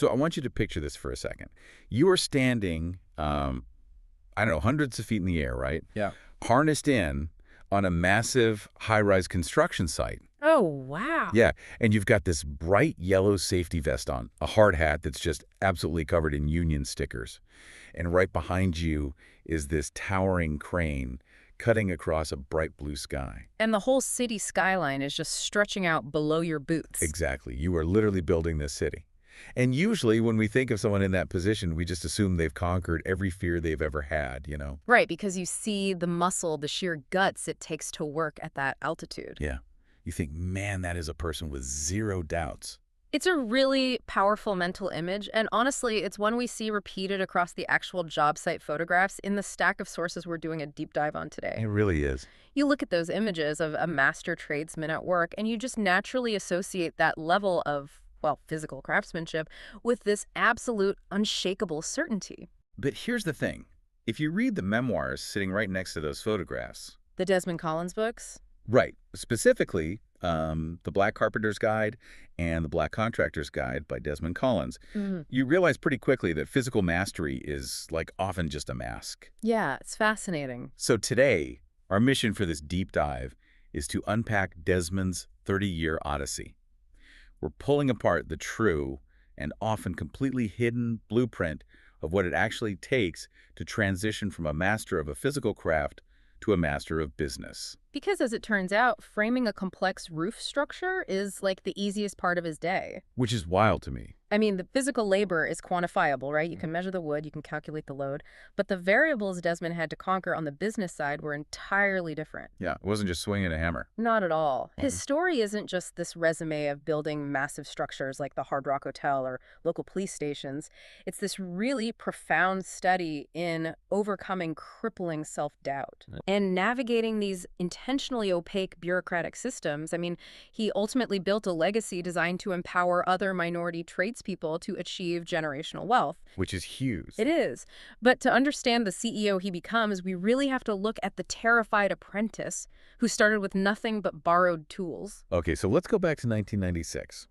So I want you to picture this for a second. You are standing, I don't know, hundreds of feet in the air, right? Yeah. Harnessed in on a massive high-rise construction site. Oh, wow. Yeah, and you've got this bright yellow safety vest on, a hard hat that's just absolutely covered in union stickers. And right behind you is this towering crane cutting across a bright blue sky. And the whole city skyline is just stretching out below your boots. Exactly. You are literally building this city. And usually when we think of someone in that position, we just assume they've conquered every fear they've ever had, you know? Right, because you see the muscle, the sheer guts it takes to work at that altitude. Yeah. You think, man, that is a person with zero doubts. It's a really powerful mental image, and honestly, it's one we see repeated across the actual job site photographs in the stack of sources we're doing a deep dive on today. It really is. You look at those images of a master tradesman at work, and you just naturally associate that level of, well, physical craftsmanship with this absolute, unshakable certainty. But here's the thing. If you read the memoirs sitting right next to those photographs... The Desmond Collins books? Right. Specifically, The Black Carpenter's Guide and The Black Contractor's Guide by Desmond Collins. You realize pretty quickly that physical mastery is, like, often just a mask. Yeah, it's fascinating. So today, our mission for this deep dive is to unpack Desmond's 30-year odyssey. We're pulling apart the true and often completely hidden blueprint of what it actually takes to transition from a master of a physical craft to a master of business. Because as it turns out, framing a complex roof structure is like the easiest part of his day. Which is wild to me. I mean, the physical labor is quantifiable, right? You can measure the wood, you can calculate the load, but the variables Desmond had to conquer on the business side were entirely different. Yeah, it wasn't just swinging a hammer. Not at all. His story isn't just this resume of building massive structures like the Hard Rock Hotel or local police stations. It's this really profound study in overcoming crippling self-doubt and navigating these intentionally opaque bureaucratic systems. I mean, he ultimately built a legacy designed to empower other minority tradespeople to achieve generational wealth. Which is huge. It is. But to understand the CEO he becomes, we really have to look at the terrified apprentice who started with nothing but borrowed tools. Okay, so let's go back to 1996.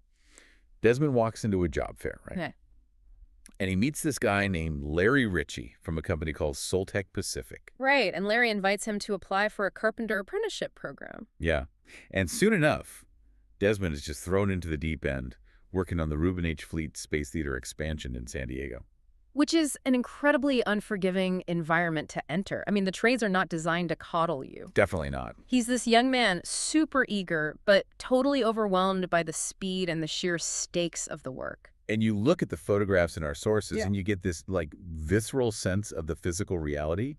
Desmond walks into a job fair, right? Okay. And he meets this guy named Larry Ritchie from a company called Soltech Pacific. Right, and Larry invites him to apply for a carpenter apprenticeship program. Yeah, and soon enough, Desmond is just thrown into the deep end, working on the Reuben H. Fleet Space Theater expansion in San Diego. Which is an incredibly unforgiving environment to enter. I mean, the trades are not designed to coddle you. Definitely not. He's this young man, super eager, but totally overwhelmed by the speed and the sheer stakes of the work. And you look at the photographs in our sources and you get this like visceral sense of the physical reality.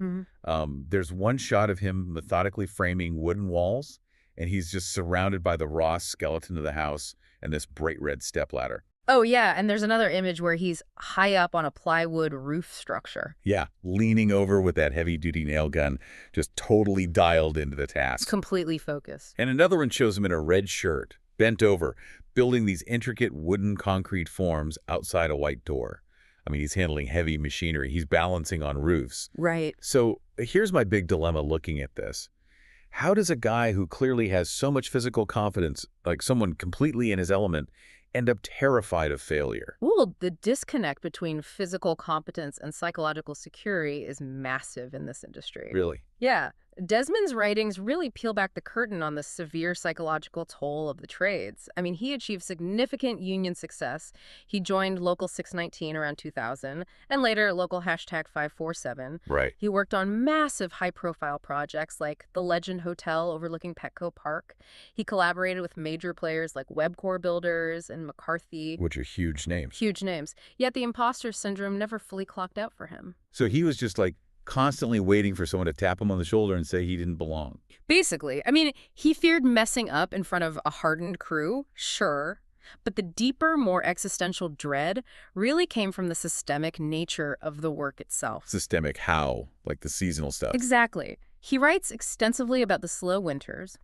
There's one shot of him methodically framing wooden walls, and he's just surrounded by the raw skeleton of the house and this bright red stepladder. Oh, yeah, and there's another image where he's high up on a plywood roof structure. Yeah, leaning over with that heavy-duty nail gun, just totally dialed into the task. Completely focused. And another one shows him in a red shirt, bent over, building these intricate wooden concrete forms outside a white door. I mean, he's handling heavy machinery. He's balancing on roofs. Right. So here's my big dilemma looking at this. How does a guy who clearly has so much physical confidence, like someone completely in his element, end up terrified of failure? Well, the disconnect between physical competence and psychological security is massive in this industry. Really? Yeah. Desmond's writings really peel back the curtain on the severe psychological toll of the trades. I mean, he achieved significant union success. He joined Local 619 around 2000, and later Local #547. Right. He worked on massive high-profile projects like the Legend Hotel overlooking Petco Park. He collaborated with major players like Webcore Builders and McCarthy. Which are huge names. Huge names. Yet the imposter syndrome never fully clocked out for him. So he was just like constantly waiting for someone to tap him on the shoulder and say he didn't belong. Basically. I mean, he feared messing up in front of a hardened crew, sure. But the deeper, more existential dread really came from the systemic nature of the work itself. Systemic how? Like the seasonal stuff. Exactly. He writes extensively about the slow winters.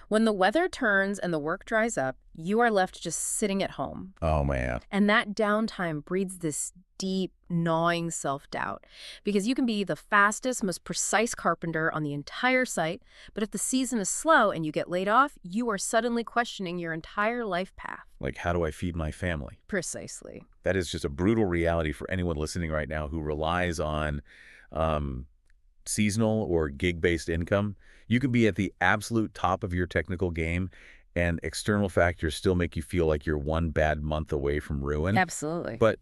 When the weather turns and the work dries up, you are left just sitting at home. Oh, man. And that downtime breeds this deep, gnawing self-doubt. Because you can be the fastest, most precise carpenter on the entire site, but if the season is slow and you get laid off, you are suddenly questioning your entire life path. Like, how do I feed my family? Precisely. That is just a brutal reality for anyone listening right now who relies on seasonal or gig-based income. You can be at the absolute top of your technical game, and external factors still make you feel like you're one bad month away from ruin. Absolutely. But,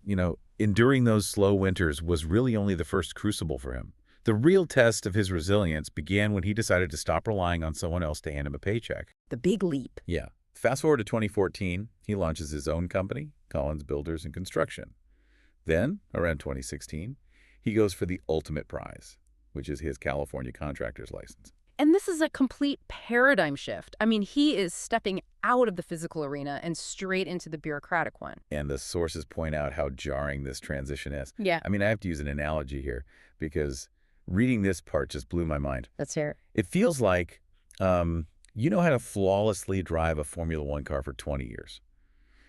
enduring those slow winters was really only the first crucible for him. The real test of his resilience began when he decided to stop relying on someone else to hand him a paycheck. The big leap. Yeah. Fast forward to 2014, he launches his own company, Collins Builders and Construction. Then, around 2016, he goes for the ultimate prize, which is his California contractor's license. And this is a complete paradigm shift. I mean, he is stepping out of the physical arena and straight into the bureaucratic one. And the sources point out how jarring this transition is. Yeah. I mean, I have to use an analogy here because reading this part just blew my mind. Let's hear it. It feels like you know how to flawlessly drive a Formula One car for 20 years.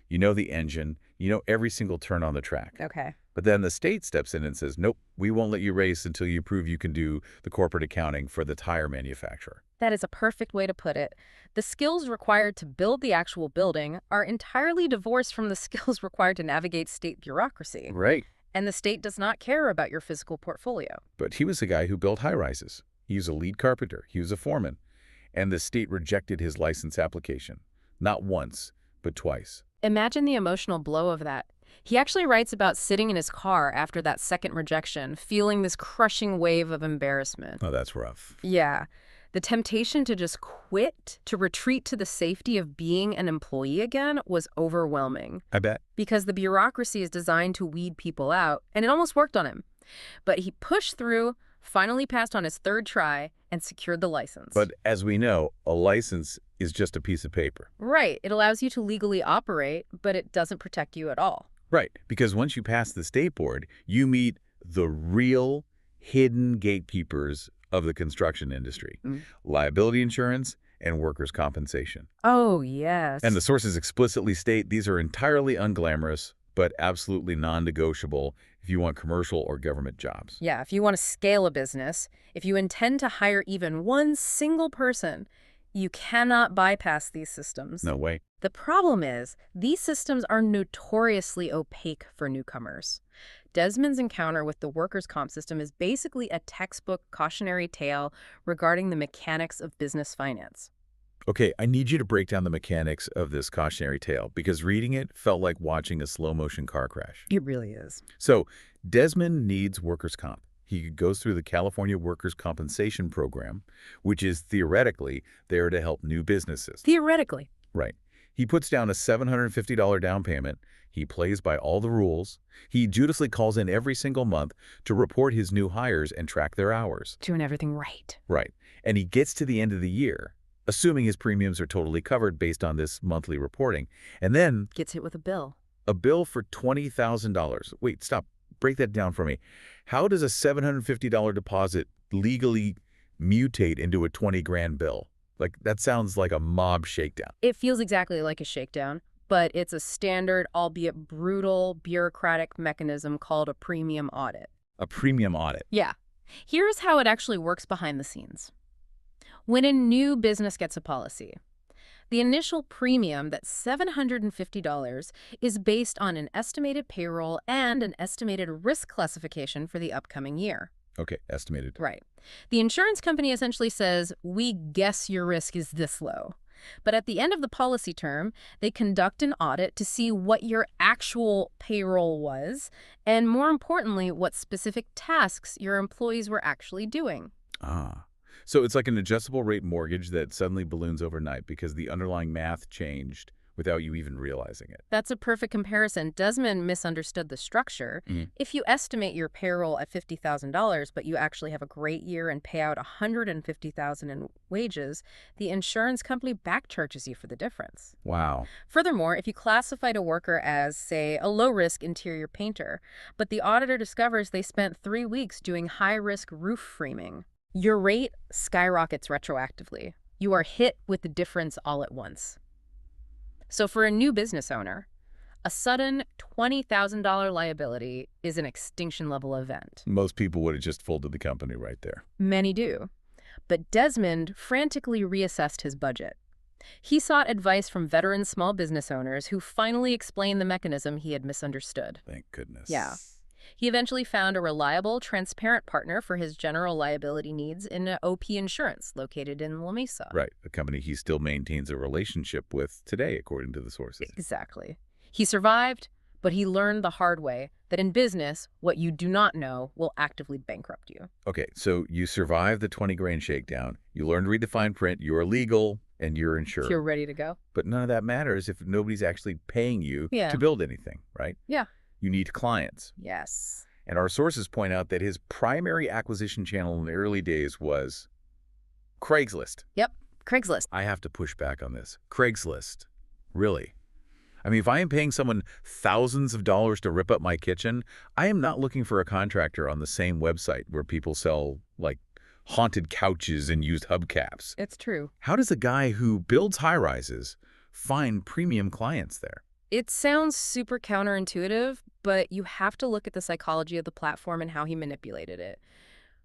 You know the engine. You know every single turn on the track. Okay. But then the state steps in and says, nope, we won't let you race until you prove you can do the corporate accounting for the tire manufacturer. That is a perfect way to put it. The skills required to build the actual building are entirely divorced from the skills required to navigate state bureaucracy. Right. And the state does not care about your physical portfolio. But he was the guy who built high-rises. He was a lead carpenter. He was a foreman. And the state rejected his license application. Not once, but twice. Imagine the emotional blow of that. He actually writes about sitting in his car after that second rejection, feeling this crushing wave of embarrassment. Oh, that's rough. Yeah. The temptation to just quit, to retreat to the safety of being an employee again, was overwhelming. I bet. Because the bureaucracy is designed to weed people out, and it almost worked on him. But he pushed through, finally passed on his third try, and secured the license. But as we know, a license is just a piece of paper. Right. It allows you to legally operate, but it doesn't protect you at all. Right. Because once you pass the state board, you meet the real hidden gatekeepers of the construction industry. Liability insurance and workers' compensation. Oh, yes. And the sources explicitly state these are entirely unglamorous, but absolutely non-negotiable if you want commercial or government jobs. Yeah, if you want to scale a business, if you intend to hire even one single person, you cannot bypass these systems. No way. The problem is, these systems are notoriously opaque for newcomers. Desmond's encounter with the workers' comp system is basically a textbook cautionary tale regarding the mechanics of business finance. Okay, I need you to break down the mechanics of this cautionary tale because reading it felt like watching a slow-motion car crash. It really is. So, Desmond needs workers' comp. He goes through the California Workers' Compensation Program, which is theoretically there to help new businesses. Theoretically. Right. He puts down a $750 down payment. He plays by all the rules. He dutifully calls in every single month to report his new hires and track their hours. Doing everything right. Right. And he gets to the end of the year, assuming his premiums are totally covered based on this monthly reporting, and then Gets hit with a bill. a bill for $20,000. Wait, stop. Break that down for me. How does a $750 deposit legally mutate into a 20 grand bill? Like, that sounds like a mob shakedown. It feels exactly like a shakedown, but it's a standard, albeit brutal, bureaucratic mechanism called a premium audit. A premium audit. Yeah. Here's how it actually works behind the scenes. When a new business gets a policy, the initial premium, that's $750, is based on an estimated payroll and an estimated risk classification for the upcoming year. Okay, estimated. Right. The insurance company essentially says, we guess your risk is this low. But at the end of the policy term, they conduct an audit to see what your actual payroll was, and more importantly, what specific tasks your employees were actually doing. Ah. So it's like an adjustable rate mortgage that suddenly balloons overnight because the underlying math changed without you even realizing it. That's a perfect comparison. Desmond misunderstood the structure. If you estimate your payroll at $50,000, but you actually have a great year and pay out $150,000 in wages, the insurance company backcharges you for the difference. Wow. Furthermore, if you classified a worker as, say, a low-risk interior painter, but the auditor discovers they spent 3 weeks doing high-risk roof framing, your rate skyrockets retroactively. You are hit with the difference all at once. So for a new business owner, A sudden $20,000 liability is an extinction-level event. Most people would have just folded the company right there. Many do. But Desmond frantically reassessed his budget. He sought advice from veteran small business owners who finally explained the mechanism he had misunderstood. Thank goodness. Yeah. He eventually found a reliable, transparent partner for his general liability needs in OP Insurance, located in La Mesa. Right, a company he still maintains a relationship with today, according to the sources. Exactly. He survived, but he learned the hard way that in business, what you do not know will actively bankrupt you. Okay, so you survived the 20 grand shakedown, you learned to read the fine print, you're legal, and you're insured. You're ready to go. But none of that matters if nobody's actually paying you Yeah. to build anything, right? Yeah. You need clients. Yes. And our sources point out that his primary acquisition channel in the early days was Craigslist. Yep. Craigslist. I have to push back on this. Craigslist. Really? I mean, if I am paying someone thousands of dollars to rip up my kitchen, I am not looking for a contractor on the same website where people sell, like, haunted couches and used hubcaps. It's true. How does a guy who builds high-rises find premium clients there? It sounds super counterintuitive, but you have to look at the psychology of the platform and how he manipulated it.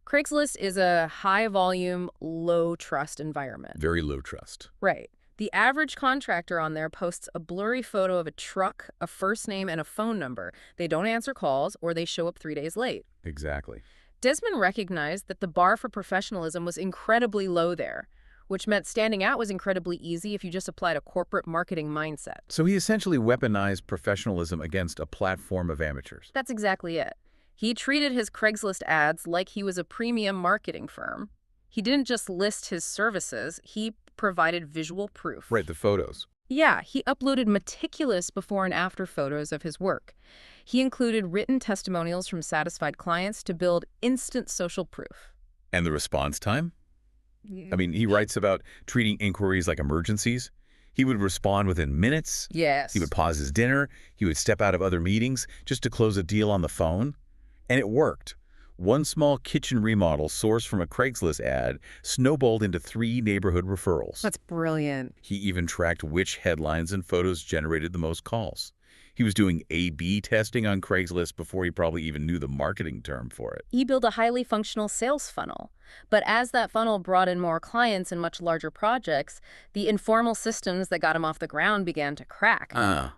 Craigslist is a high-volume, low-trust environment. Very low trust. Right. The average contractor on there posts a blurry photo of a truck, a first name, and a phone number. They don't answer calls, or they show up 3 days late. Exactly. Desmond recognized that the bar for professionalism was incredibly low there, which meant standing out was incredibly easy if you just applied a corporate marketing mindset. So he essentially weaponized professionalism against a platform of amateurs. That's exactly it. He treated his Craigslist ads like he was a premium marketing firm. He didn't just list his services, he provided visual proof. Right, the photos. Yeah, he uploaded meticulous before and after photos of his work. He included written testimonials from satisfied clients to build instant social proof. And the response time? I mean, he writes about treating inquiries like emergencies. He would respond within minutes. Yes. He would pause his dinner. He would step out of other meetings just to close a deal on the phone. And it worked. One small kitchen remodel sourced from a Craigslist ad snowballed into 3 neighborhood referrals. That's brilliant. He even tracked which headlines and photos generated the most calls. He was doing A/B testing on Craigslist before he probably even knew the marketing term for it. He built a highly functional sales funnel. But as that funnel brought in more clients and much larger projects, the informal systems that got him off the ground began to crack,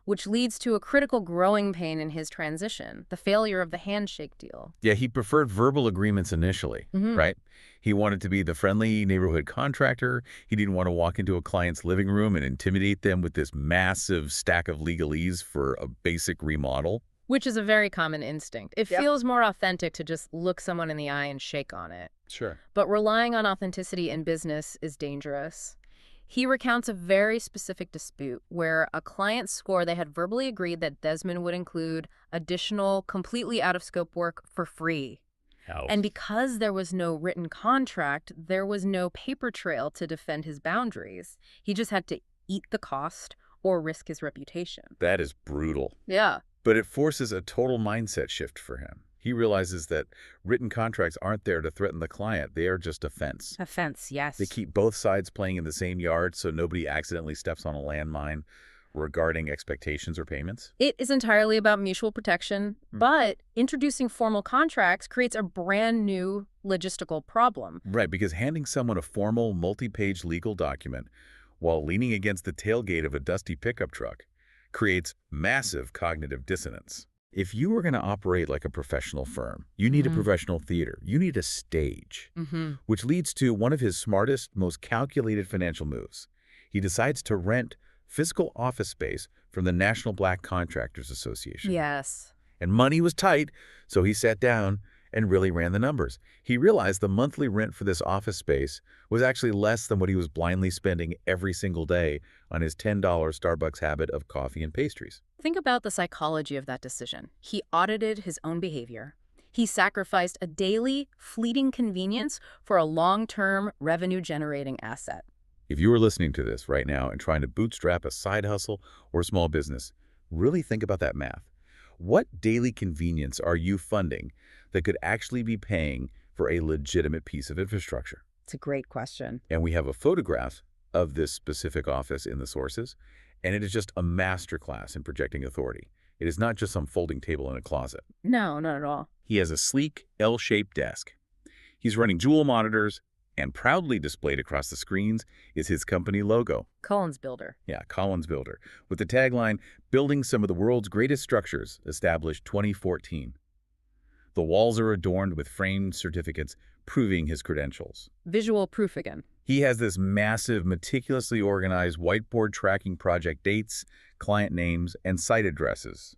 which leads to a critical growing pain in his transition, the failure of the handshake deal. Yeah, he preferred verbal agreements initially, right? He wanted to be the friendly neighborhood contractor. He didn't want to walk into a client's living room and intimidate them with this massive stack of legalese for a basic remodel. Which is a very common instinct. It feels more authentic to just look someone in the eye and shake on it. Sure. But relying on authenticity in business is dangerous. He recounts a very specific dispute where a client swore they had verbally agreed that Desmond would include additional, completely out-of-scope work for free. Ouch. And because there was no written contract, there was no paper trail to defend his boundaries. He just had to eat the cost or risk his reputation. That is brutal. Yeah. But it forces a total mindset shift for him. He realizes that written contracts aren't there to threaten the client. They are just a fence. A fence, yes. They keep both sides playing in the same yard so nobody accidentally steps on a landmine regarding expectations or payments. It is entirely about mutual protection, but introducing formal contracts creates a brand new logistical problem. Right, because handing someone a formal, multi-page legal document while leaning against the tailgate of a dusty pickup truck creates massive cognitive dissonance. If you were going to operate like a professional firm, you need a professional theater. You need a stage, which leads to one of his smartest, most calculated financial moves. He decides to rent physical office space from the National Black Contractors Association. Yes. And money was tight, so he sat down and really ran the numbers. He realized the monthly rent for this office space was actually less than what he was blindly spending every single day on his $10 Starbucks habit of coffee and pastries. Think about the psychology of that decision. He audited his own behavior. He sacrificed a daily, fleeting convenience for a long-term, revenue-generating asset. If you are listening to this right now and trying to bootstrap a side hustle or small business, really think about that math. What daily convenience are you funding that could actually be paying for a legitimate piece of infrastructure? It's a great question. And we have a photograph of this specific office in the sources, And it is just a masterclass in projecting authority. It is not just some folding table in a closet. No, not at all. He has a sleek, L-shaped desk. He's running dual monitors, and proudly displayed across the screens is his company logo. Collins Builder. Yeah, Collins Builder, with the tagline, "Building some of the world's greatest structures, established 2014." The walls are adorned with framed certificates proving his credentials. Visual proof again. He has this massive, meticulously organized whiteboard tracking project dates, client names, and site addresses.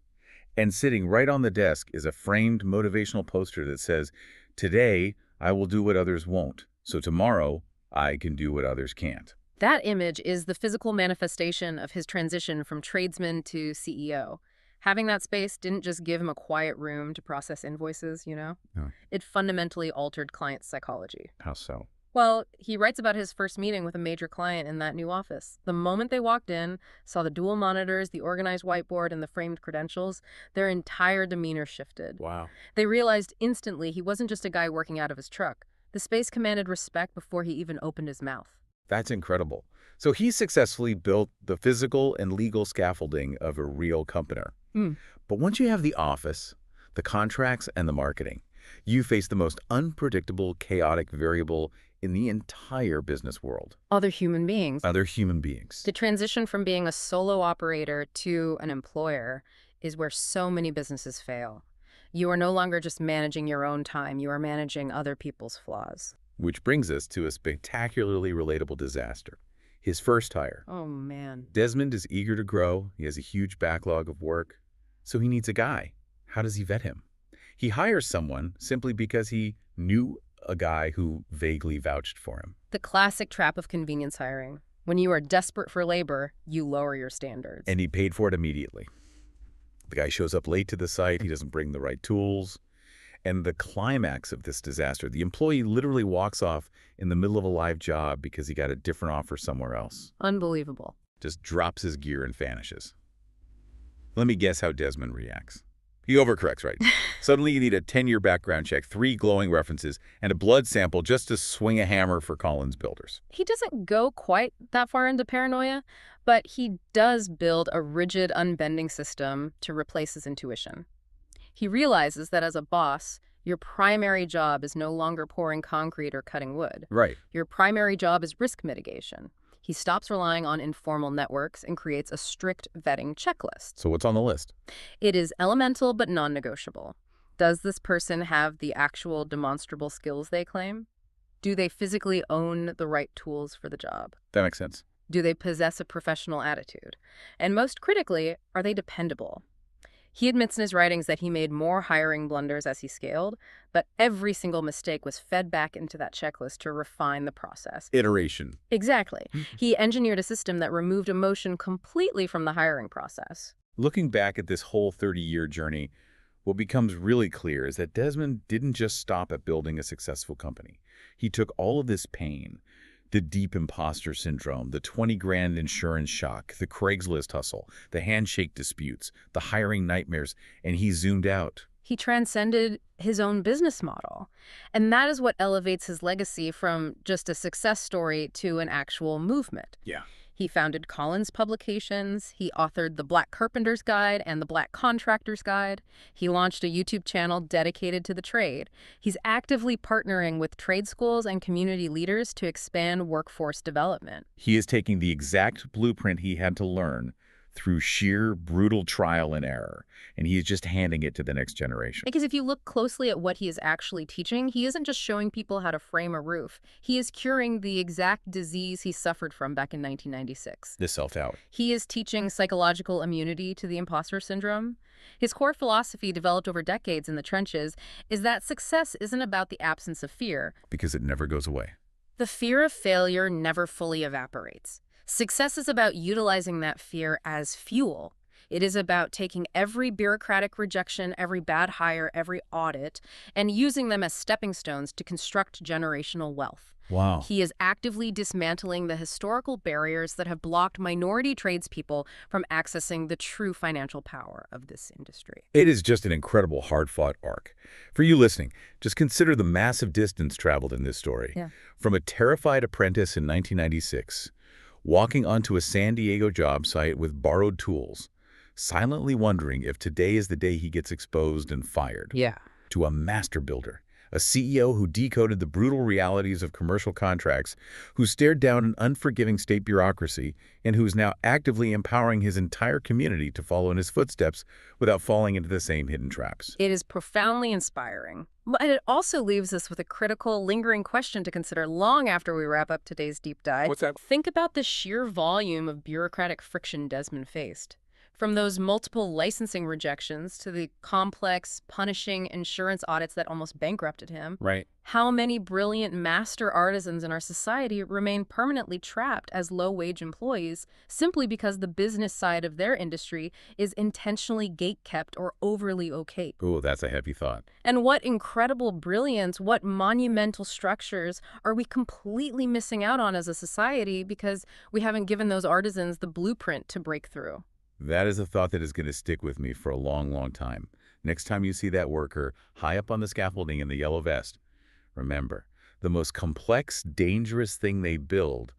And sitting right on the desk is a framed motivational poster that says, "Today, I will do what others won't, so tomorrow, I can do what others can't." That image is the physical manifestation of his transition from tradesman to CEO. Having that space didn't just give him a quiet room to process invoices, No. It fundamentally altered client psychology. How so? Well, he writes about his first meeting with a major client in that new office. The moment they walked in, saw the dual monitors, the organized whiteboard, and the framed credentials, their entire demeanor shifted. Wow. They realized instantly he wasn't just a guy working out of his truck. The space commanded respect before he even opened his mouth. That's incredible. So he successfully built the physical and legal scaffolding of a real company. But once you have the office, the contracts, and the marketing, you face the most unpredictable, chaotic variable in the entire business world. Other human beings. Other human beings. The transition from being a solo operator to an employer is where so many businesses fail. You are no longer just managing your own time, you are managing other people's flaws. Which brings us to a spectacularly relatable disaster. His first hire. Oh, man. Desmond is eager to grow. He has a huge backlog of work. So he needs a guy. How does he vet him? He hires someone simply because he knew a guy who vaguely vouched for him. The classic trap of convenience hiring. When you are desperate for labor, you lower your standards. And he paid for it immediately. The guy shows up late to the site. He doesn't bring the right tools. And the climax of this disaster, the employee literally walks off in the middle of a live job because he got a different offer somewhere else. Unbelievable. Just drops his gear and vanishes. Let me guess how Desmond reacts. He overcorrects, right? Suddenly you need a 10-year background check, 3 glowing references, and a blood sample just to swing a hammer for Collins Builders. He doesn't go quite that far into paranoia, but he does build a rigid, unbending system to replace his intuition. He realizes that as a boss, your primary job is no longer pouring concrete or cutting wood. Right. Your primary job is risk mitigation. He stops relying on informal networks and creates a strict vetting checklist. So what's on the list? It is elemental but non-negotiable. Does this person have the actual demonstrable skills they claim? Do they physically own the right tools for the job? That makes sense. Do they possess a professional attitude? And most critically, are they dependable? He admits in his writings that he made more hiring blunders as he scaled, but every single mistake was fed back into that checklist to refine the process. Iteration. Exactly. He engineered a system that removed emotion completely from the hiring process. Looking back at this whole 30-year journey, what becomes really clear is that Desmond didn't just stop at building a successful company. He took all of this pain, the deep imposter syndrome, the 20 grand insurance shock, the Craigslist hustle, the handshake disputes, the hiring nightmares, and he zoomed out. He transcended his own business model. And that is what elevates his legacy from just a success story to an actual movement. Yeah. He founded Collins Publications, he authored the Black Carpenter's Guide and the Black Contractor's Guide. He launched a YouTube channel dedicated to the trade. He's actively partnering with trade schools and community leaders to expand workforce development. He is taking the exact blueprint he had to learn through sheer brutal trial and error, and he is just handing it to the next generation. Because if you look closely at what he is actually teaching, he isn't just showing people how to frame a roof. He is curing the exact disease he suffered from back in 1996. The self-doubt. He is teaching psychological immunity to the imposter syndrome. His core philosophy, developed over decades in the trenches, is that success isn't about the absence of fear. Because it never goes away. The fear of failure never fully evaporates. Success is about utilizing that fear as fuel. It is about taking every bureaucratic rejection, every bad hire, every audit, and using them as stepping stones to construct generational wealth. Wow. He is actively dismantling the historical barriers that have blocked minority tradespeople from accessing the true financial power of this industry. It is just an incredible, hard-fought arc. For you listening, just consider the massive distance traveled in this story. Yeah. From a terrified apprentice in 1996, walking onto a San Diego job site with borrowed tools, silently wondering if today is the day he gets exposed and fired. Yeah. To a master builder, a CEO who decoded the brutal realities of commercial contracts, who stared down an unforgiving state bureaucracy, and who is now actively empowering his entire community to follow in his footsteps without falling into the same hidden traps. It is profoundly inspiring. But it also leaves us with a critical, lingering question to consider long after we wrap up today's deep dive. What's that? Think about the sheer volume of bureaucratic friction Desmond faced. From those multiple licensing rejections to the complex, punishing insurance audits that almost bankrupted him, Right. how many brilliant master artisans in our society remain permanently trapped as low-wage employees simply because the business side of their industry is intentionally gate-kept or overly opaque? Ooh, that's a heavy thought. And what incredible brilliance, what monumental structures are we completely missing out on as a society because we haven't given those artisans the blueprint to break through? That is a thought that is going to stick with me for a long, long time. Next time you see that worker high up on the scaffolding in the yellow vest, remember, the most complex, dangerous thing they build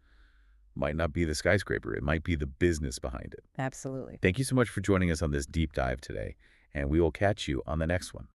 might not be the skyscraper. It might be the business behind it. Absolutely. Thank you so much for joining us on this deep dive today, and we will catch you on the next one.